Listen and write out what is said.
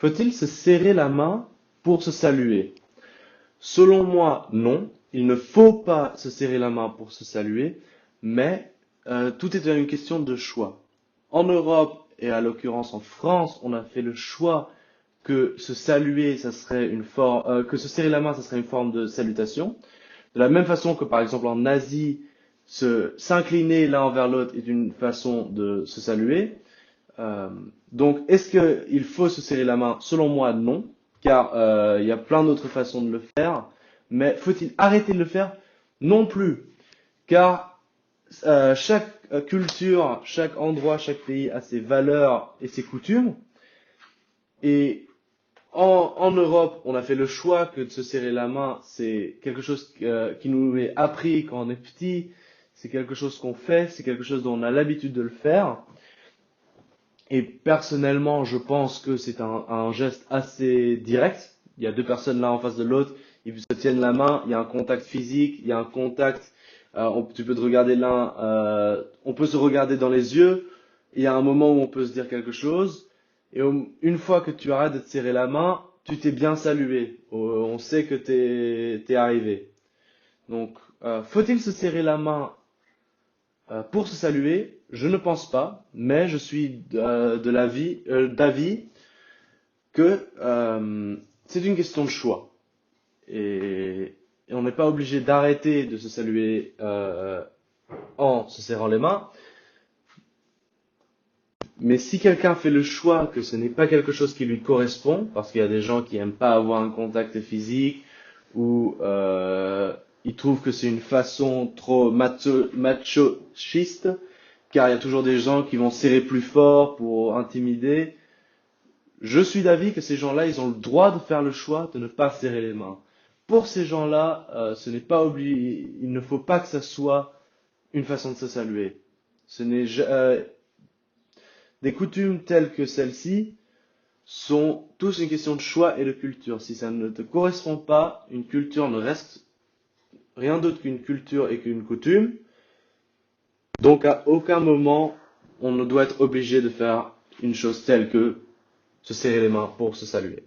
Faut-il se serrer la main pour se saluer? Selon moi, non. Il ne faut pas se serrer la main pour se saluer, mais tout est une question de choix. En Europe, et à l'occurrence en France, on a fait le choix que se saluer, ça serait que se serrer la main, ça serait une forme de salutation. De la même façon que par exemple en Asie, s'incliner l'un envers l'autre est une façon de se saluer. Euh, donc, est-ce qu'il faut se serrer la main? Selon moi, non, car il y a plein d'autres façons de le faire. Mais faut-il arrêter de le faire? Non plus, car chaque culture, chaque endroit, chaque pays a ses valeurs et ses coutumes. Et en Europe, on a fait le choix que de se serrer la main, c'est quelque chose qui nous est appris quand on est petit, c'est quelque chose qu'on fait, c'est quelque chose dont on a l'habitude de le faire. Et personnellement, je pense que c'est un geste assez direct. Il y a deux personnes là en face de l'autre, ils se tiennent la main, il y a un contact physique, il y a un contact, tu peux te regarder l'un, on peut se regarder dans les yeux, il y a un moment où on peut se dire quelque chose, et une fois que tu arrêtes de te serrer la main, tu t'es bien salué. On sait que t'es arrivé. Donc, faut-il se serrer la main pour se saluer? Je ne pense pas, mais je suis d'avis que c'est une question de choix. Et on n'est pas obligé d'arrêter de se saluer en se serrant les mains. Mais si quelqu'un fait le choix que ce n'est pas quelque chose qui lui correspond, parce qu'il y a des gens qui aiment pas avoir un contact physique, ou ils trouvent que c'est une façon trop machiste, car il y a toujours des gens qui vont serrer plus fort pour intimider. Je suis d'avis que ces gens-là, ils ont le droit de faire le choix de ne pas serrer les mains. Pour ces gens-là, ce n'est pas obligé, il ne faut pas que ça soit une façon de se saluer. Ce n'est des coutumes telles que celle-ci sont tous une question de choix et de culture. Si ça ne te correspond pas, une culture ne reste rien d'autre qu'une culture et qu'une coutume. Donc à aucun moment on ne doit être obligé de faire une chose telle que se serrer les mains pour se saluer.